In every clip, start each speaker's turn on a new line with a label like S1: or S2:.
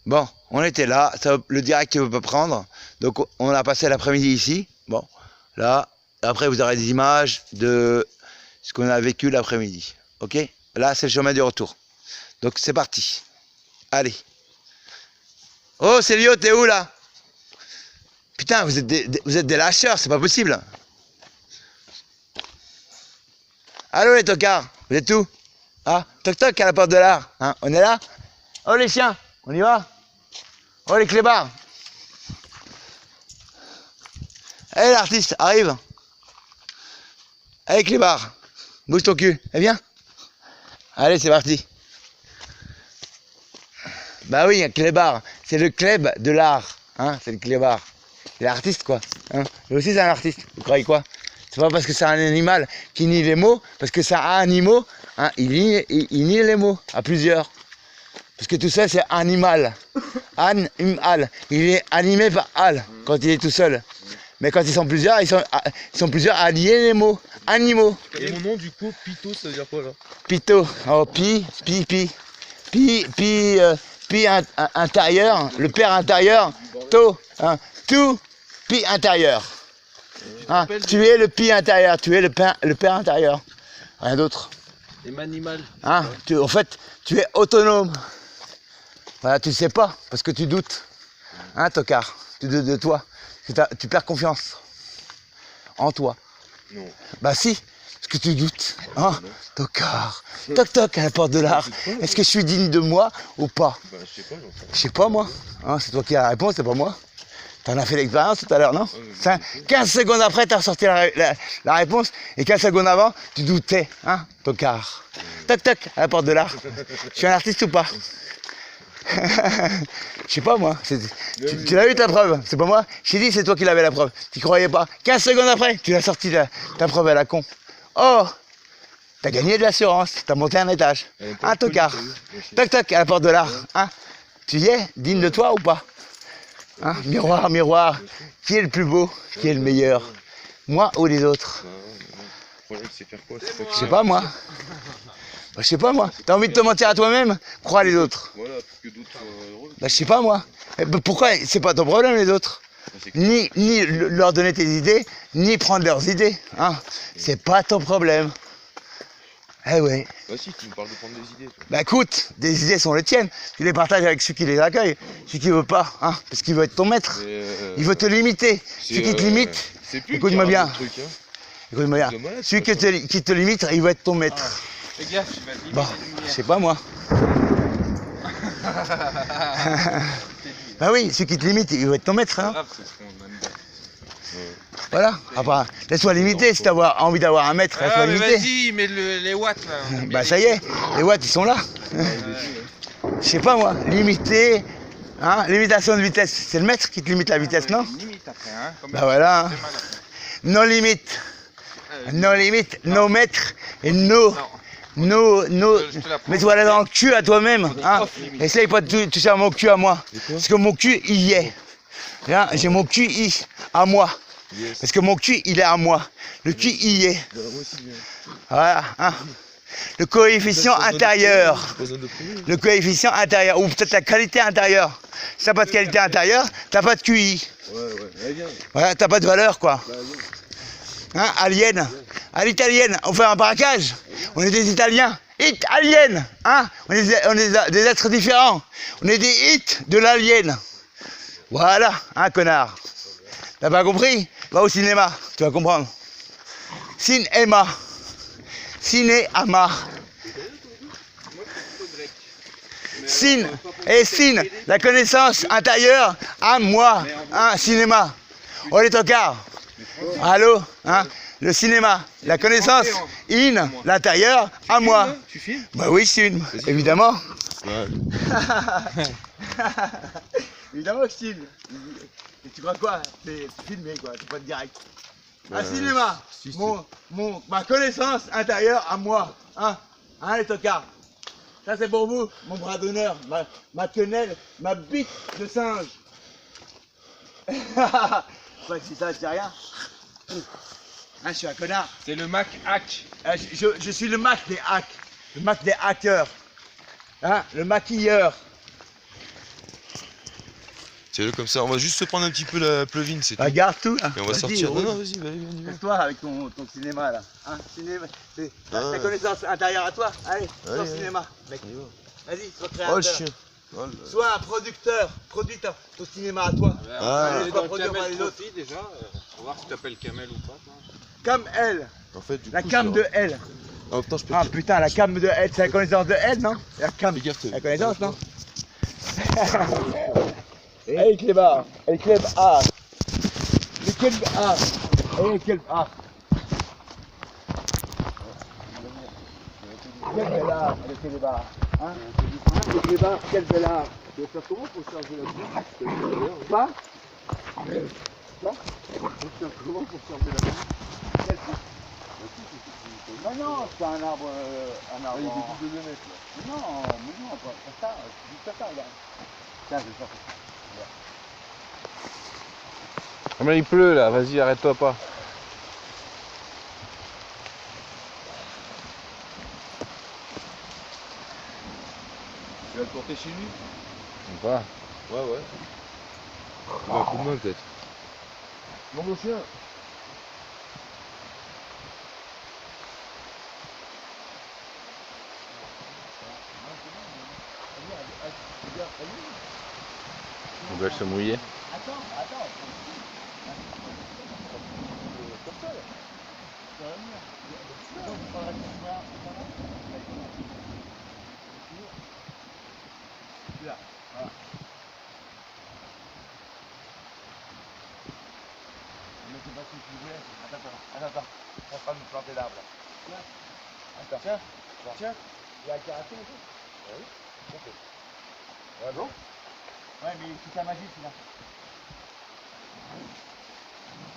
S1: Bon, on était là, le direct ne veut pas prendre, donc on a passé l'après-midi ici. Bon, là, après vous aurez des images de ce qu'on a vécu l'après-midi. Ok? Là, c'est le chemin du retour. Donc c'est parti. Allez. Oh, Célio, t'es où là? Putain, vous êtes des lâcheurs, c'est pas possible. Allô les tocards, vous êtes où? Ah, toc toc à la porte de l'art, hein, on est là? Oh les chiens, on y va? Oh les clébards. Allez l'artiste, arrive. Allez clébard, bouge ton cul, eh bien. Allez c'est parti. Bah oui, un clébard, c'est le cleb de l'art, hein, c'est le clébard. C'est l'artiste quoi, hein. Lui aussi c'est un artiste, vous croyez quoi? C'est pas parce que c'est un animal qui nie les mots, parce que c'est un animal, hein, il nie les mots à plusieurs. Parce que tout ça c'est animal. Animal. Il est animé par al quand il est tout seul. Mais quand ils sont plusieurs, ils sont plusieurs à nier les mots. Animaux.
S2: Et mon nom du coup, Pito, ça veut dire quoi là?
S1: Pito. Oh, intérieur, le père intérieur, to, hein, tout, pi intérieur. Hein, tu es le pi intérieur, tu es le père intérieur. Rien d'autre.
S2: Et m'animal.
S1: Hein, en fait, tu es autonome. Voilà, tu ne sais pas, parce que tu doutes. Hein, tocard, tu doutes de toi. Tu perds confiance en toi.
S2: Non.
S1: Bah si, parce que tu doutes. Hein, tocard. Toc toc à la porte de l'art. Est-ce que je suis digne de moi ou pas?
S2: Bah je sais pas, j'en sais.
S1: Je sais pas moi. Hein, c'est toi qui as la réponse, c'est pas moi. T'en as fait l'expérience tout à l'heure, non? 15 secondes après, t'as ressorti la réponse, et 15 secondes avant, tu doutais, hein, tocard. Toc toc à la porte de l'art. Je suis un artiste ou pas? Je sais pas moi. Tu l'as eu ta preuve, c'est pas moi. J'ai dit c'est toi qui l'avais la preuve. Tu croyais pas. 15 secondes après, tu l'as sorti ta preuve à la con. Oh, t'as gagné de l'assurance, t'as monté un étage. Un tocard. Toc toc à la porte de l'art. Hein, tu y es digne de toi ou pas? Hein, miroir, miroir, qui est le plus beau? Qui est le meilleur? Moi ou les autres?
S2: Moi je sais faire quoi?
S1: Je sais pas moi. Bah, je sais pas moi. T'as envie de te mentir à toi-même? Crois les autres.
S2: Voilà, pour que d'autres soient heureux.
S1: Bah je sais pas moi. Pourquoi? C'est pas ton problème les autres. Ni leur donner tes idées, ni prendre leurs idées. Hein. C'est pas ton problème. Eh ouais.
S2: Bah si, tu me parles de prendre des idées. Toi.
S1: Bah écoute, des idées sont les tiennes. Tu les partages avec ceux qui les accueillent. Celui qui veut pas, hein, parce qu'il veut être ton maître. Il veut te limiter. Celui qui te limite, écoute-moi bien. Écoute-moi bien. Celui qui te limite, il veut être ton maître.
S3: Fais gaffe, tu vas te limiter.
S1: Bon, je sais pas moi. Bah oui, celui qui te limite, il veut être ton maître. Hein.
S3: Grave, c'est ce qu'on aime bien.
S1: Voilà. Enfin, laisse-toi limiter si t'as envie d'avoir un maître.
S3: Ah, mais
S1: limiter.
S3: vas-y, mets les watts là.
S1: Bah ça y est, les watts ils sont là. Je sais pas moi, limiter, hein, limitation de vitesse, c'est le maître qui te limite la vitesse, non?
S3: Limite après, hein. Comme
S1: Bah voilà. Hein.
S3: c'est mal après.
S1: Non limite. Non limite, no maître et no.
S3: Non.
S1: Mets-toi là dans le cul à toi-même. Hein. Essaye pas de toucher à mon cul à moi. Parce que mon cul, il y est. Hein, j'ai mon cul à moi. Parce que mon cul, il est à moi. Le cul, il y est. Voilà. Hein. Le coefficient intérieur. Le coefficient intérieur. Ou peut-être la qualité intérieure. Si t'as pas de qualité intérieure, t'as pas de QI. Voilà, t'as pas de valeur, quoi. Hein, alien. À l'italienne, on fait un braquage. On est des Italiens. Italienne. Hein, on est des êtres différents. On est des hits de l'alien. Voilà, hein, connard. T'as pas compris? Va au cinéma, tu vas comprendre. Cinéma. Cinéama. Cine. Et cine, la connaissance intérieure à moi. Hein, cinéma. Oh les tocards. Allô, hein, le cinéma, la connaissance in, l'intérieur à moi.
S2: Tu filmes?
S1: Bah oui, je filme, évidemment.
S2: Ouais.
S1: Évidemment que je filme. Et tu crois quoi? C'est filmé quoi, c'est pas de direct. Un cinéma, ma connaissance intérieure à moi. Hein, les tocards. Ça c'est pour vous, mon bras d'honneur, ma quenelle, ma bite de singe. Pas que si ça, c'est rien. Hein, je suis un connard.
S3: C'est le Mac hack.
S1: Je suis le Mac des hacks. Le Mac des hackers. Hein, le maquilleur.
S2: Tiens-le comme ça, on va juste se prendre un petit peu la pleuvine, c'est tout.
S1: Regarde tout là.
S2: Et on va
S1: Vas-y,
S2: sortir.
S1: roule.
S2: Non, vas-y, on y va.
S1: Toi avec ton cinéma là. Hein, cinéma. Ta
S2: Ah.
S1: connaissance intérieure à toi. Allez, ton
S2: Allez,
S1: cinéma. Mec.
S2: On y va.
S1: Vas-y, sois
S2: Oh,
S1: créateur.
S2: le chien. Oh, le-
S1: Sois un producteur. Produis ton cinéma à toi.
S2: Ah.
S1: Allez,
S3: Allez,
S1: pas
S3: dans
S1: produire par
S3: Camel
S1: les autres.
S3: Trophy déjà. On va voir si t'appelles Camel ou pas. Toi.
S1: Comme elle.
S2: En fait, du
S1: La
S2: coup,
S1: cam
S2: je
S1: de
S2: leur-
S1: elle.
S2: Ah, putain, je peux
S1: Ah
S2: te-
S1: putain, la cam de elle. C'est la connaissance de elle, non? La cam.
S2: Fais gaffe,
S1: La connaissance, non? Hey Clébar. Hey Cleb A. Le Cleb A. Hey Cleb A. Quel bel art, le Clébar. Hein? Le Clébar, quel bel art.
S2: Tu vas faire comment pour charger la bouche
S1: Pas?
S2: Comment pour charger la bouche
S1: Non, non, c'est un arbre. Un
S2: Ah,
S1: arbre.
S2: il y a des boucles de 2 mètres là.
S1: Non, mais non, pas ça. Juste ça, regarde. Tiens, je vais sortir.
S4: Ah, mais il pleut là, vas-y, arrête-toi pas.
S2: Tu vas le porter chez lui
S4: Ou pas.
S2: Ouais, ouais. Il a un coup de main peut-être. Non, mon chien.
S4: Ils veulent se mouiller.
S1: Attends. Attends. On est en train de nous planter l'arbre là. Attends. Tiens. Il y a un karaté et tout. Oui. Ah bon? Ouais, mais c'est ta magie celui-là.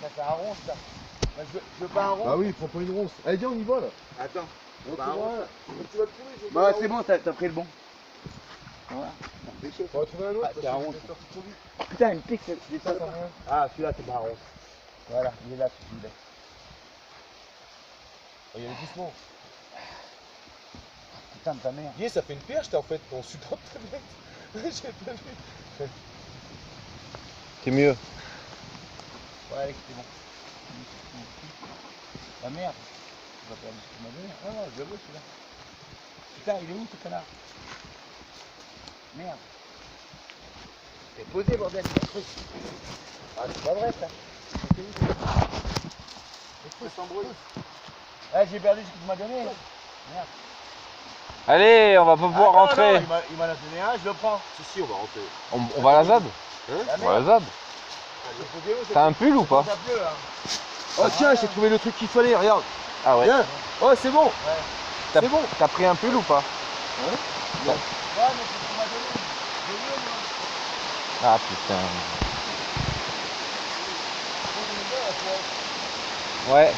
S1: Ça c'est un ronce ça. Moi, je veux pas un ronce.
S2: Bah oui, prends pas une ronce. Allez, viens, on y va là.
S1: Attends.
S2: On
S1: Bah,
S2: va.
S1: un ronce.
S2: Tu vas le trouver. je vais
S1: Bah
S2: faire
S1: c'est
S2: un
S1: bon, t'as pris le bon. Voilà.
S2: ronce. On va trouver un autre.
S1: Ah, c'est un
S2: parce que
S1: ronce.
S2: je vais sortir trop vite.
S1: Putain, une pique, c'est
S2: Ça, ça rien.
S1: Ah, celui-là c'est pas un ronce. Voilà, il est là, celui-là.
S2: Il y a les glissements.
S1: Putain de ta mère.
S2: Yeah, ça fait une perche, t'as en fait. On supporte pas bête. J'ai pas vu.
S4: C'est mieux.
S1: Ouais, Alex, c'est bon. Ah merde. Tu vas perdre ce que tu m'as donné. Ah non, je le veux celui-là. Putain, il est où ce connard? Merde. T'es posé, bordel, c'est un truc. Ah, c'est pas vrai ça. C'est où? Les trucs s'embrouillent. Ouais, j'ai perdu ce que tu m'as donné. Merde.
S4: Allez, on va pas pouvoir
S1: Attends,
S4: rentrer.
S1: non, il m'en a donné un, je le prends.
S2: Si, on va rentrer.
S4: On va à la ZAD.
S1: La
S4: On va à
S1: merde.
S4: la ZAD.
S1: J'ai posé où, c'est
S4: T'as un pull ou pas?
S1: ça pleut, hein.
S2: Oh tiens, j'ai trouvé le truc qu'il fallait, regarde.
S4: Ah ouais.
S2: Viens. Oh, c'est bon.
S4: T'as
S2: c'est bon.
S4: T'as pris un pull ou pas?
S1: Ouais, mais c'est ce que tu m'as donné. J'ai vu, moi.
S4: Ah putain. Ouais,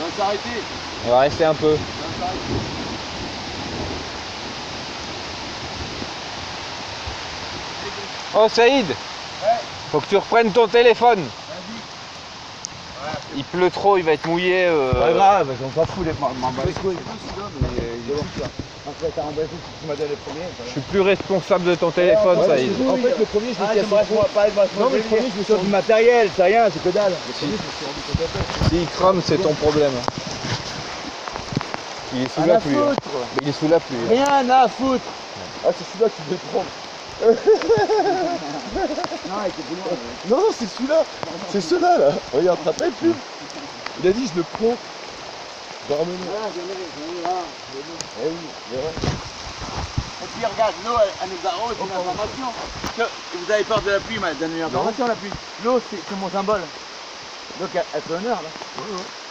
S2: On va s'arrêter.
S4: on va rester un peu. Oh Saïd, faut que tu reprennes ton téléphone. Il pleut trop, il va être mouillé.
S1: Pas grave, on s'en fout, m'en bats les couilles. Après, t'as embrassé ce que tu m'as donné le premier.
S4: Je suis plus responsable de ton téléphone,
S1: Ouais,
S4: Saïd.
S2: En fait, le premier, je
S1: Ah,
S2: l'ai cassé.
S1: moi pas
S2: Non, mais le premier, je me suis
S1: sur du matériel, c'est rien, c'est que dalle.
S4: S'il crame, c'est ton problème. Il est sous la pluie. Hein. Il est sous la pluie.
S1: Rien à foutre.
S2: Ah, c'est celui-là que tu devais prendre.
S1: Non, il était plus loin.
S2: Non, c'est celui-là. C'est celui-là, là. Regarde, tu te rappelles plus. Il a dit, je le prends. Je vais ramener. Eh oui, mais ouais.
S1: Et puis regarde, l'eau, elle nous arrose une information. Que vous avez peur de la pluie, m'a donné une information, la pluie. L'eau, c'est mon symbole. Donc elle fait honneur, là.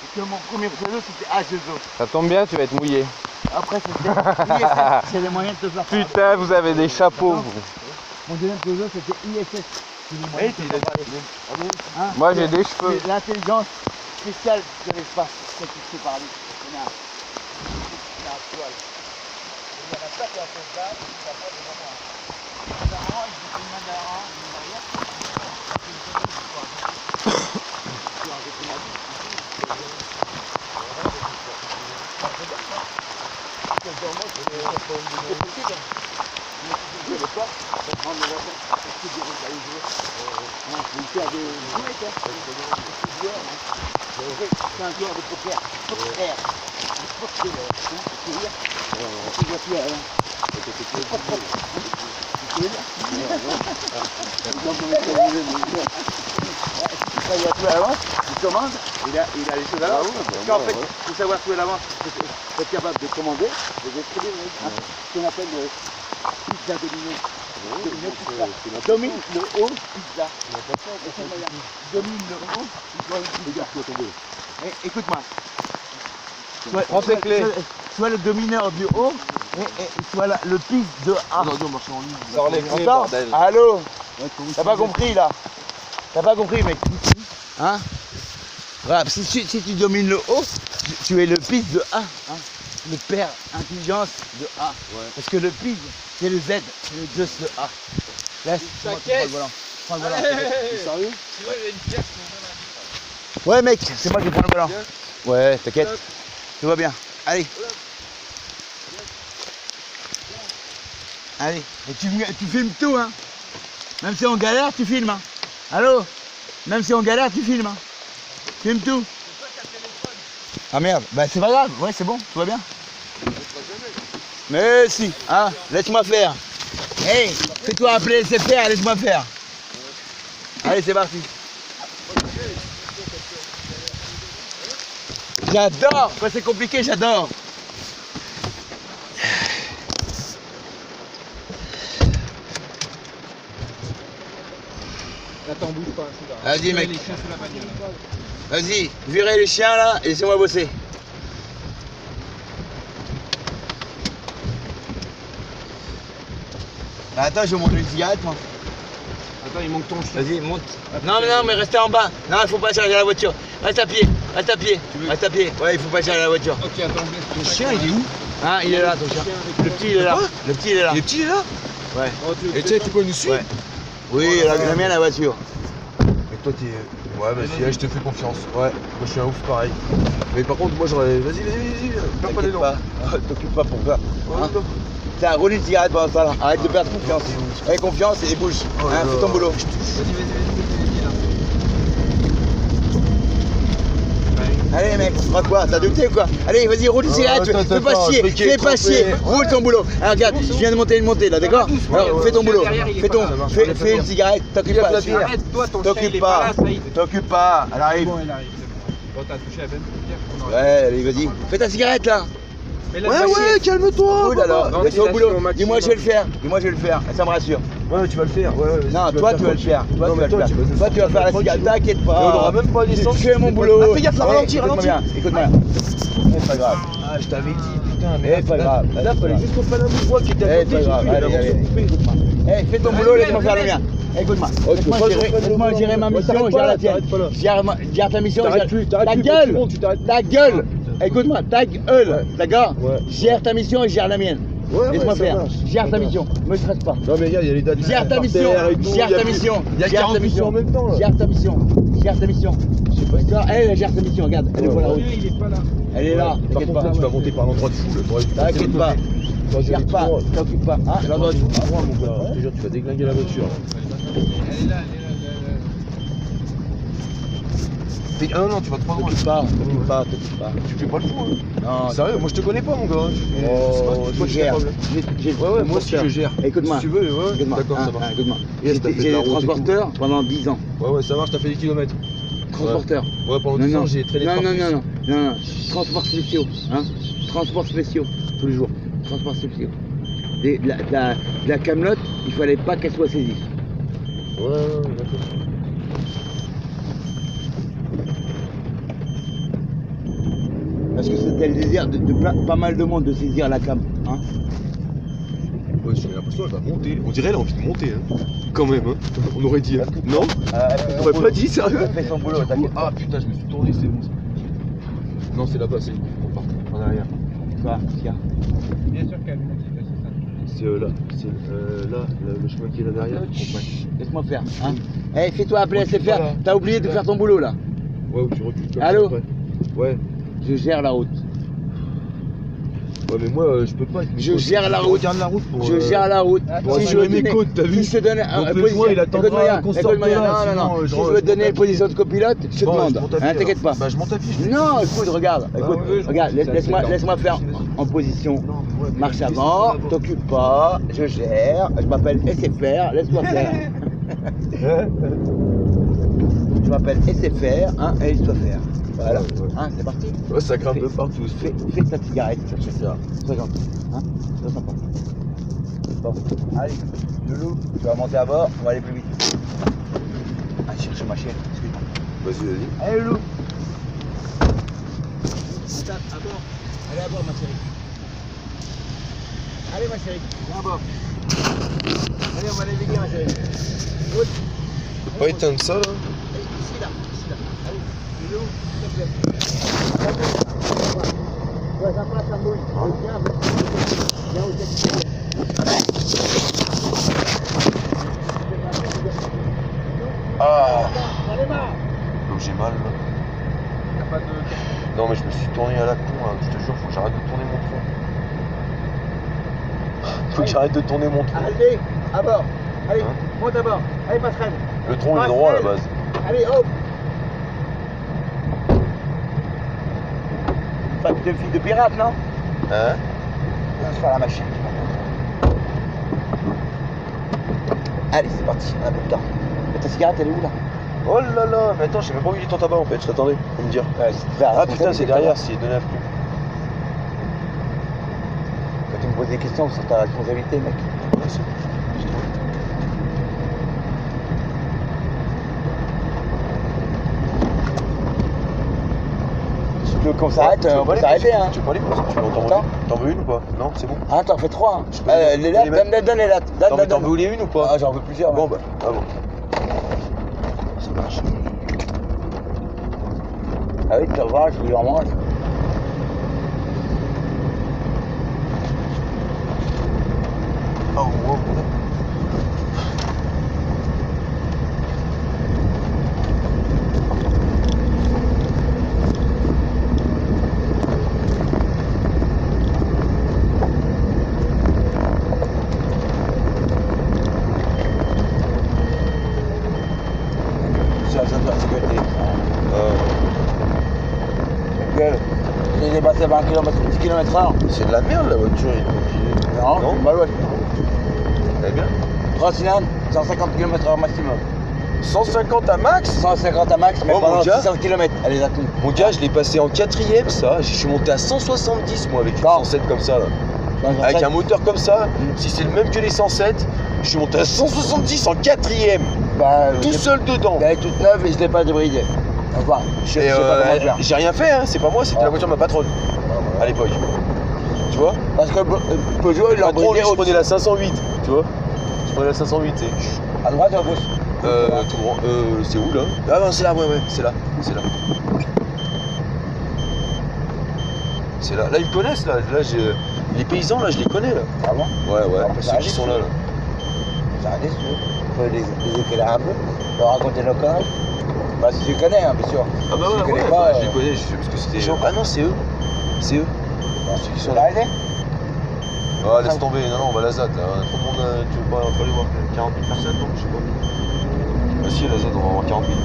S1: Et que mon premier pseudo, c'était H2O.
S4: Ça tombe bien, tu vas être mouillé.
S1: Après, c'était c'est les moyens de te faire.
S4: Putain, vous avez des chapeaux. vous.
S1: Mon deuxième pseudo, c'était ISS. Oui, hein,
S4: Moi, j'ai des cheveux.
S1: c'est l'intelligence spéciale de l'espace. C'est ce qui se fait parler. Connard. C'est un poil. Il y en a pas qui ont fait ça, qui sont pas devant moi. Daran, il fait une main d'Aran, une derrière. le soir, on va prendre le voiture. C'est des routes à jouer. Une paire de jouets, quoi. C'est un joueur de poker. Poker. Il a tout à l'avance, il commande, il a les choses à l'avance. Parce qu'en fait, pour savoir tout à l'avance, il faut être capable de commander, de distribuer. Ce qu'on appelle le pizza domino. Domine le haut, pizza. Domine le haut, pizza. Écoute-moi.
S4: Prends tes clés.
S1: Soit le domineur du haut, et soit le piste de A.
S4: Sors les clés,
S1: Attends,
S4: bordel.
S1: allô? T'as pas compris là? T'as pas compris, mec? Hein? Voilà, si tu domines le haut, tu es le piste de A. Hein? Le père intelligence de A.
S2: Ouais.
S1: Parce que le piste, c'est le Z, c'est le just de A. Laisse, prends le volant. Prends le volant.
S2: T'es sérieux?
S1: Ouais, mec, c'est moi qui prends le volant. Ouais, t'inquiète. Tout va bien. Allez. Allez. Et tu filmes tout, hein. Même si on galère, tu filmes, hein. Allô? Même si on galère, tu filmes, hein. Filme tout. Ah merde, bah c'est pas grave, ouais c'est bon, tout va bien. Mais si, hein, laisse-moi faire. Hey, fais-toi appeler SFR, laisse-moi faire. Allez, c'est parti. J'adore, quand c'est compliqué, j'adore.
S3: Attends, bouge pas.
S1: Vas-y, mec.
S3: Les chiens sous la bagnole.
S1: Vas-y, virez les chiens là et laissez-moi bosser. Attends, je vais monter une cigarette moi.
S3: Attends, il manque ton chien.
S1: Vas-y, monte. Non, mais restez en bas. Non, il faut pas charger la voiture. Reste à pied, reste à pied, reste à pied. Ouais, il faut pas charger la voiture.
S3: Ok, attends,
S2: Ton chien, il est où?
S1: Hein, il est là, ton chien. Le petit, il est là. Le petit, il est là.
S2: Le petit, il est là?
S1: Ouais.
S2: Et tu sais, tu peux nous suivre?
S1: Ouais. Oui, la mienne, la voiture.
S2: Mais toi, t'es. Ouais, bah si, je te fais confiance. Ouais, moi je suis un ouf pareil. Mais par contre, moi j'aurais. Vas-y, perds pas les dents.
S1: T'occupe pas pour ça.
S2: Ouais,
S1: Hein? Tiens, roule une cigarette pendant ça là. Arrête de perdre confiance. Aie confiance et bouge.
S2: Oh
S1: Hein,
S2: là
S1: fais ton
S2: là.
S1: boulot. Allez mec, crois quoi? T'as douté ou quoi? Allez, vas-y, roule une cigarette, fais pas chier, fais pas chier, roule ton boulot. Alors regarde, je viens de monter une montée là, d'accord? Alors fais ton boulot, fais une cigarette, t'occupe pas.
S3: Arrête-toi, ton chien, il
S1: T'occupe
S3: est pas là,
S1: pas,
S3: Saïd.
S1: t'occupe pas, elle arrive.
S3: Bon, il arrive, c'est bon. Bon, t'as touché la bonne pierre.
S1: Ouais, allez, vas-y, fais ta cigarette là.
S3: Mais
S2: Ouais, calme-toi!
S1: Cool alors,
S3: papa.
S1: laisse-moi au boulot.
S3: Ventilation au
S1: Dis-moi, je vais le faire, dis-moi, je vais le faire, ça me rassure.
S2: Ouais, tu vas le faire. Ouais, vas-y,
S1: Non,
S2: tu
S1: toi,
S2: vas
S1: tu vas le faire. Toi,
S2: Non,
S1: tu vas
S2: mais
S1: le faire.
S2: toi,
S1: Toi, tu vas faire la cigarette, t'inquiète pas.
S2: On aura même pas d'essence.
S1: Je fais mon boulot.
S2: Ah, fais gaffe, ralentis,
S1: Écoute-moi bien, écoute-moi bien. C'est pas grave.
S2: Ah, je t'avais dit, putain, mais.
S1: Eh, pas grave.
S2: Là, fallait juste qu'on prenne un bout de bois qui était à
S1: Eh,
S2: côté.
S1: pas grave,
S2: j'ai vu,
S1: allez,
S2: il avait
S1: allez.
S2: coupé, écoute-moi.
S1: Eh, fais ton boulot, laisse-moi faire le mien. Écoute-moi, laisse-moi gérer ma mission,
S2: t'arrêtes
S1: gère
S2: pas
S1: la
S2: là,
S1: tienne.
S2: t'arrêtes pas là.
S1: Gère ta mission,
S2: T'arrêtes plus, t'arrêtes
S1: ta
S2: plus,
S1: gueule,
S2: bon, tu t'arrêtes
S1: ta gueule. Écoute-moi, ta gueule, d'accord?
S2: Ouais.
S1: Gère ta mission et gère la mienne.
S2: Ouais,
S1: Laisse-moi
S2: ça
S1: faire,
S2: marche.
S1: gère ta mission, me stresse pas.
S2: Non, mais regarde, il y a les dates.
S1: Gère ta
S2: par
S1: mission,
S2: terre et tout,
S1: gère
S2: il y a
S1: ta
S2: plus-
S1: mission,
S2: Il y a
S1: gère
S2: 40
S1: ta
S2: missions en
S1: mission,
S2: même temps là.
S1: gère ta mission, gère ta mission. D'accord, elle gère ta mission, regarde, elle est pour la route.
S3: Il est pas là.
S1: Elle est là,
S2: Par
S1: t'inquiète
S2: contre,
S1: pas.
S2: là, tu vas monter par l'endroit de fou. Là. T'aurais dû passer
S1: T'inquiète
S2: de
S1: pas,
S2: côté.
S1: gère pas, t'occupe pas. Hein, l'endroit du
S2: Ah, mon gars, je te jure, tu vas déglinguer la voiture.
S3: Elle est là.
S2: Ah non, tu vas trop loin.
S1: T'occupe pas, t'occupe pas, t'occupe pas.
S2: Tu fais pas le fou, hein.
S1: Non,
S2: Sérieux, moi je te connais pas, mon gars.
S1: oh, je gère.
S2: Ouais, moi aussi je gère.
S1: Écoute-moi,
S2: Si tu veux, ouais,
S1: écoute-moi,
S2: d'accord, ça
S1: hein,
S2: marche.
S1: écoute-moi.
S2: Yes, t'as fait de
S1: J'ai
S2: la
S1: été
S2: route et
S1: transporteur pendant 10 ans.
S2: Ouais, ça marche, t'as fait des kilomètres.
S1: Transporteur.
S2: Ouais, pendant
S1: Non,
S2: 10 ans,
S1: non,
S2: j'ai traîné
S1: non,
S2: partout.
S1: non, transports spéciaux, hein. Transports spéciaux, tous les jours. Transports spéciaux. De la camelote, il fallait pas qu'elle soit saisie.
S2: Ouais, d'accord.
S1: Parce que c'était le désir de pas mal de monde de saisir la cam. Hein.
S2: Ouais, j'ai l'impression qu'elle va monter. On dirait qu'elle a envie de monter, hein. Quand même, hein. On aurait dit, hein. Non? On aurait pas dit, sérieux?
S1: Elle fait son boulot, t'inquiète pas.
S2: Ah putain, je me suis tourné, c'est bon ça. Non, c'est là-bas, c'est on part en arrière.
S1: Quoi, tiens.
S3: Bien sûr qu'elle monte, c'est ça.
S2: C'est là, le chemin qui est là derrière.
S1: Laisse-moi faire. Hein. Eh, fais-toi appeler
S2: Recule
S1: SFR.
S2: pas, là.
S1: T'as oublié de faire ton boulot là.
S2: Ouais, ou tu recules comme
S1: Allô?
S2: ça, après. Ouais.
S1: Je gère la route.
S2: Ouais, mais moi, je peux pas.
S1: Je gère la route.
S2: Regarde la route pour.
S1: Je gère la route.
S2: Pour
S1: Si je veux
S2: assurer mes
S1: donner-
S2: côtes, t'as vu?
S1: Si je te donne
S2: Donc le joint, il attendra qu'on sorte de là,
S1: non.
S2: sinon,
S1: Si
S2: je
S1: je veux te donner
S2: monte
S1: une position de copilote, je te
S2: Bon,
S1: demande.
S2: je monte à pied,
S1: Hein, t'inquiète pas.
S2: alors. Bah, je monte à pied.
S1: Non, écoute, regarde. Écoute,
S2: ouais,
S1: regarde, laisse-moi faire en position. Marche avant, t'occupe pas, je gère, je m'appelle SFR, laisse-moi faire. Je m'appelle SFR, hein, et laisse-toi faire. Voilà,
S2: Ouais, ouais.
S1: hein, c'est parti.
S2: Ouais, ça grimpe de partout.
S1: Fais ta cigarette, je sais ça. Sois gentil, hein, sois sympa. Bon, allez, Loulou, tu vas monter à bord, on va aller plus vite. Allez, chercher ma chienne, excuse-moi.
S2: Vas-y.
S1: Allez, Loulou. Monte à bord. Allez à bord, ma chérie. Allez, ma chérie, viens à bord. Allez, on va naviguer, ma chérie. Route.
S2: Tu peux pas éteindre ça là?
S1: Ici, là. Allez, Loulou, s'il te plaît. Ouais, ça passe, ça bouge. Viens au tête.
S2: Ah!
S1: Allez, marre.
S2: Donc j'ai mal là.
S3: Y'a pas de.
S2: Non, mais je me suis tourné à la con là. Je te jure, faut que j'arrête de tourner mon tronc. Faut que j'arrête de tourner mon tronc.
S1: Allez, à bord. Allez,
S2: Hein?
S1: monte à bord. Allez, passerelle.
S2: Le tronc il est droit à la base.
S1: Allez, hop. Pas de fille de pirate, non?
S2: Hein?
S1: On se faire la machine. Allez, c'est parti, on a peu de temps. Et ta cigarette, elle est où là?
S2: Oh là là, mais attends, j'ai même pas vu ton tabac en fait, je t'attendais pour me dire. Ah putain, c'est derrière, c'est donné à plus.
S1: Quand tu me poses des questions, c'est ta responsabilité, mec.
S2: Ouais, c'est bon.
S1: Tu veux qu'on s'arrête, on peut s'arrêter, hein.
S2: Tu peux pas aller quoi? Tu veux
S1: Attends.
S2: t'en veux une ou pas? Non, c'est bon.
S1: Ah, t'en fais 3. Hein.
S2: Je peux les-
S1: Les
S2: je
S1: lattes,
S2: peux les mettre.
S1: donne les lattes.
S2: T'en
S1: Donne.
S2: voulais une ou pas?
S1: Ah, j'en veux plusieurs.
S2: Bon
S1: ouais.
S2: bah, ah bon. Ça marche.
S1: Ah oui, tu revois, je lui en mange.
S2: Oh, wow.
S1: Ça doit se gueuler.
S2: Euh,
S1: Gueule. J'ai dépassé 20 km/h.
S2: c'est de la merde la voiture, il est
S1: Non,
S2: Non.
S1: bah ouais.
S2: Elle est bien.
S1: 3 cylindres, 150 km/h maximum.
S2: 150 à max?
S1: 150 à max, mais
S2: Oh, mon
S1: pendant
S2: gars.
S1: 600 km. Elle les a toutes.
S2: Mon gars, je l'ai passé en 4ème ça, je suis monté à 170 moi avec une
S1: Bon.
S2: 107 comme ça là.
S1: Dans un
S2: Avec
S1: sac.
S2: un moteur comme ça, si c'est le même que les 107, je suis monté à 170 en 4ème,
S1: Bah,
S2: tout seul dedans.
S1: Elle est toute neuve et je l'ai pas débridée. Enfin, je sais
S2: Et
S1: pas comment faire.
S2: j'ai rien fait, hein. C'est pas moi, c'était
S1: Ah.
S2: la voiture de ma patronne à l'époque. Tu vois?
S1: Parce que Peugeot, il l'a
S2: Patron, lui,
S1: bridé
S2: je prenais la 508, tu vois? Je prenais la 508, c'est.
S1: à droite et à gauche.
S2: Tout droit. C'est où là? Ah non, c'est là, ouais, c'est là. C'est là. C'est là. Là, ils me connaissent, là. Les paysans, là, je les connais, là.
S1: Ah bon?
S2: Ouais,
S1: On peut
S2: ceux qui
S1: s'arrêter,
S2: sont là, là.
S1: Ça arrive, si tu veux. On peut les éclairer un peu, leur raconter nos conneries. Bah, si tu connais, hein, bien sûr.
S2: Ah bah
S1: Si tu
S2: ouais,
S1: connais
S2: ouais,
S1: pas,
S2: je les connais, je sais parce que c'était.
S1: chaud.
S2: Ah non, c'est eux. C'est eux. Ceux qui sont là.
S1: Arrêtez.
S2: Ah, laisse tomber. Non, on va à la ZAD, là. On a trop de monde, tu veux pas aller voir 40 000 personnes, non? Je sais pas. Ah si, la ZAD, on va avoir 40 000.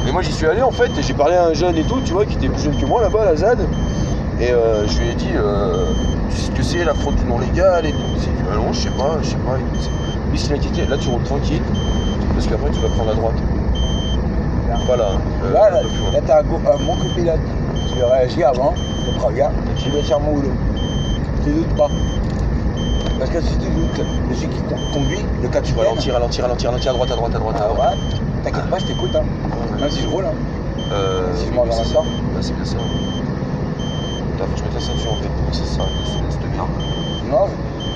S2: Mais moi j'y suis allé en fait et j'ai parlé à un jeune et tout, tu vois, qui était plus jeune que moi là-bas à la ZAD. Et je lui ai dit ce que c'est la fraude du non légal et tout. Il s'est dit ah non, je sais pas. Lui il a quitté, là tu roules tranquille, parce qu'après tu vas prendre la droite. Voilà.
S1: Là,
S2: un peu plus loin.
S1: là t'as un bon copilote. Tu réagis avant, tu prends garde, je vais faire mon boulot. Tu doutes pas. Parce que si tu doutes, celui qui conduit, le cas tu
S2: Tu vas ralentir, à droite, à droite.
S1: T'inquiète pas, je t'écoute, hein. Même si je roule, hein. Si je mange en
S2: c'est
S1: même
S2: ça.
S1: temps.
S2: Là, c'est bien ça. Putain, faut que je mette la ceinture en fait. C'est ça, cette merde.
S1: Non,
S2: Ah,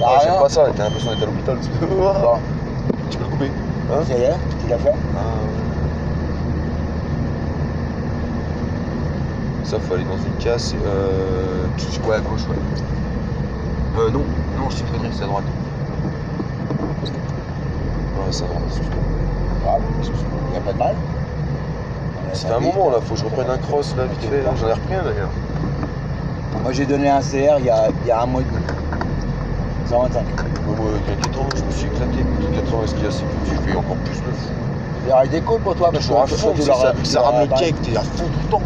S1: bah,
S2: j'aime
S1: rien.
S2: pas ça, t'as l'impression d'être à l'hôpital.
S1: Bon,
S2: Tu peux le couper. Hein?
S1: ça y est, tu l'as fait.
S2: Ça, faut aller dans une casse. Ouais, à gauche, ouais. Non, je suis connerie, c'est à droite. Ouais, c'est à droite, excuse-moi.
S1: Ah, il n'y a pas de mal.
S2: Ça fait un moment là, faut que je reprenne un cross là, vite fait. Là. J'en ai repris un d'ailleurs.
S1: Moi j'ai donné un CR il y a un mois et demi. 125.
S2: Moi, avec un 80, je me suis éclaté. Le 80, ce qu'il y a, c'est que j'ai fait encore plus de fou.
S1: Il des cool pour toi
S2: Je
S1: parce
S2: suis à fond, tu sais, ça rame le cake, t'es à fond tout le temps.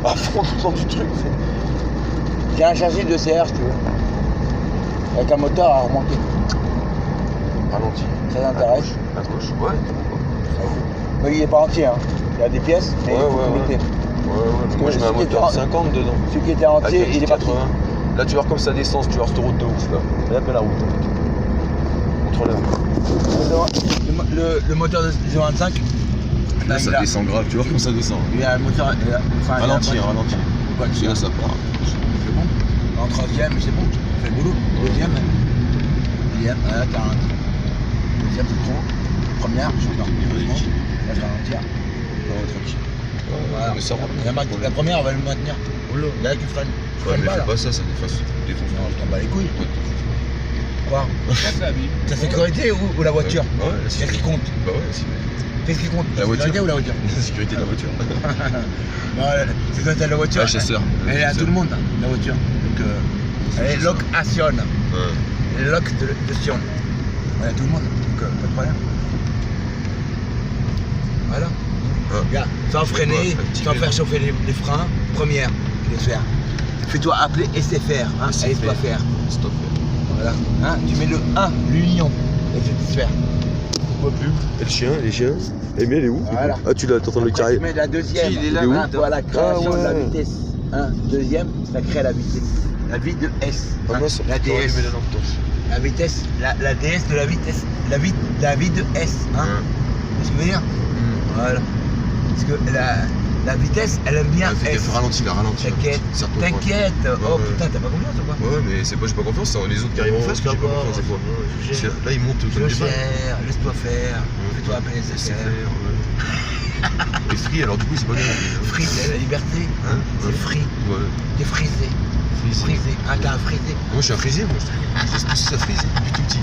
S2: À fond tout le temps du truc.
S1: J'ai un châssis de CR si tu veux. Avec un moteur à remonter.
S2: Ralenti.
S1: Ça t'intéresse?
S2: À gauche, ouais.
S1: Mais il est pas entier, hein. Il y a des pièces, mais
S2: Ouais,
S1: il faut
S2: ouais,
S1: limiter.
S2: Ouais, moi je mets un moteur de 50 dedans.
S1: Celui qui était entier,
S2: Avec
S1: il est parti.
S2: 80. Là tu vois comme ça descend, tu vois cette route de ouf là. Là, la route. Contre
S1: Le moteur de 025,
S2: Là ça descend grave, tu vois comme ça descend.
S1: il y a un moteur.
S2: Ralenti.
S1: Ouais,
S2: Là ça part.
S1: c'est bon. En troisième, c'est bon. Fais le boulot. Deuxième, voilà, t'as ralenti. Deuxième, c'est trop. Première, je suis dans. Là, je ralentir. Tranquille. Voilà.
S2: Mais ça rentre.
S1: La première, on va le maintenir. Là, tu freines. Tu
S2: Ouais,
S1: freines
S2: mais
S1: pas,
S2: fais
S1: là.
S2: pas ça défonce.
S1: Non, je t'en bats les couilles.
S2: Ouais,
S1: Quoi? Ta sécurité ou la voiture?
S2: Ouais, la
S1: Qu'est-ce qui compte?
S2: Bah ouais, c'est
S1: Qu'est-ce qui compte?
S2: La voiture.
S1: sécurité ou la voiture?
S2: la sécurité de la voiture.
S1: La sécurité de la voiture.
S2: Ouais, chasseur.
S1: Elle est à tout le monde, hein, la voiture. Donc, elle est location.
S2: Ouais.
S1: Elle est loc de Sion. Elle est à tout le monde. Donc, pas de problème. Voilà.
S2: Ouais.
S1: Regarde, sans freiner,
S2: Ouais,
S1: sans faire chauffer les freins. Première, je vais faire. Fais-toi appeler SFR. Hein,
S2: SFR.
S1: laisse-toi faire.
S2: Stop.
S1: Voilà. Hein, tu mets le 1, l'union. Et tu te faire. Pas plus.
S2: Et le chien, les chiens. Eh bien, il est où?
S1: Voilà.
S2: Ah, tu l'as, t'entends le
S1: Après,
S2: carré.
S1: tu mets la deuxième.
S2: Si, il est là,
S1: hein,
S2: là.
S1: voilà, création
S2: Ah,
S1: de la
S2: ouais.
S1: vitesse. Hein, deuxième, ça crée la vitesse. La vie de S.
S2: Ah,
S1: hein,
S2: moi, ça
S1: la
S2: peut
S1: DS.
S2: allumer la lampe torche.
S1: La vitesse, la DS de la vitesse. La vie de S. Hein.
S2: Ouais.
S1: Tu veux dire? Voilà. Parce que la vitesse, elle aime bien
S2: Fais
S1: S.
S2: gaffe, ralentis là, ralentis.
S1: T'inquiète,
S2: Serre-toi,
S1: t'inquiète.
S2: Ouais,
S1: Oh
S2: ouais.
S1: putain, t'as pas confiance ou quoi?
S2: Ouais, mais c'est pas, j'ai pas confiance, c'est les autres qui arrivent en face que j'ai pas confiance des fois.
S1: Je
S2: Parce que
S1: gère.
S2: là, ils montent
S1: Je
S2: comme des balles.
S1: gère, laisse-toi faire. Fais-toi appeler
S2: C'est
S1: SFR.
S2: faire, ouais. Et free, alors du coup, c'est pas grave.
S1: Free, c'est la liberté.
S2: Hein?
S1: C'est free.
S2: Ouais.
S1: T'es frisé. Frisé. Ah, t'as un frisé.
S2: Moi, je suis un frisier, moi. Je sais ça frise depuis tout petit.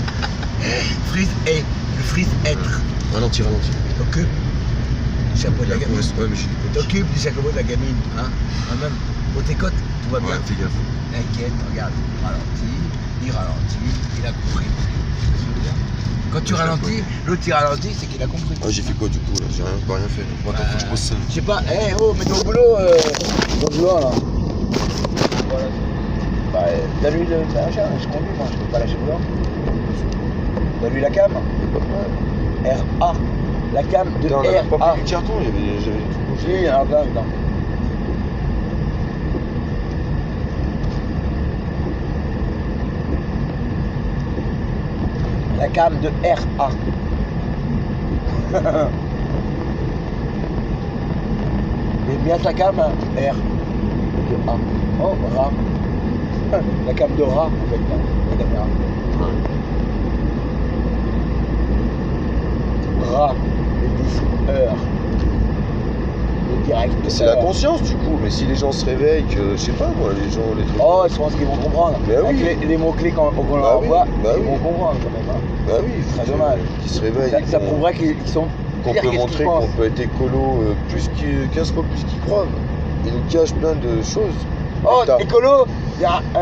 S1: Frise est. Le frise être.
S2: Ralentis.
S1: T'occupes du chapeau de la gamine.
S2: Ouais, mais j'ai des potes.
S1: T'occupes du chapeau de la gamine. Hein? Même pour tes côtes, tout va bien.
S2: Ouais, fais gaffe.
S1: T'inquiète, regarde. Il ralentit, il a compris. Quand tu ralentis, l'autre il ralentit, c'est qu'il a compris.
S2: Ah, j'ai fait quoi du coup là? J'ai pas rien fait. Bon, attends, faut que je pose ça.
S1: Je sais pas, mets ton boulot, ton boulot là. Voilà. Bah, t'as lu le machin, je conduis, moi, je peux pas lâcher le volant. T'as lu la cam? RA. La cam de
S2: Putain, on avait pas
S1: RA.
S2: pris du carton, j'avais tout.
S1: Si, il y en a plein dedans. La cam de RA. Mais bien sa cam, hein, R. De A. Oh, Ra. La cam de Ra, en fait, là, la caméra. Ra, les 10 heures. Le direct.
S2: C'est la conscience du coup, mais si les gens se réveillent, que je sais pas moi, les gens, les trucs.
S1: Oh, je pense qu'ils vont comprendre.
S2: Bah oui.
S1: Avec les mots-clés qu'on
S2: Bah
S1: leur
S2: oui,
S1: envoie,
S2: bah
S1: ils
S2: oui.
S1: vont comprendre quand même. Hein.
S2: Bah oui,
S1: C'est très dommage.
S2: Qui se réveillent.
S1: Ça prouverait qu'ils sont
S2: Qu'on
S1: pires
S2: peut
S1: qu'est-ce
S2: montrer
S1: qu'ils
S2: qu'on
S1: pensent.
S2: peut être écolo 15 fois plus qu'ils croient. Ils nous cachent plein de choses.
S1: Oh,
S2: Putain.
S1: écolo,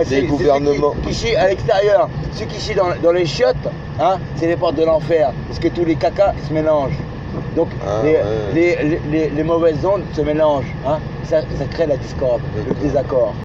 S1: c'est
S2: gouvernements.
S1: ceux qui chient à l'extérieur. Ceux qui chient dans les chiottes, hein, c'est les portes de l'enfer. Parce que tous les cacas se mélangent. Donc
S2: Ah,
S1: les mauvaises ondes se mélangent. Hein. Ça crée la discorde, le désaccord.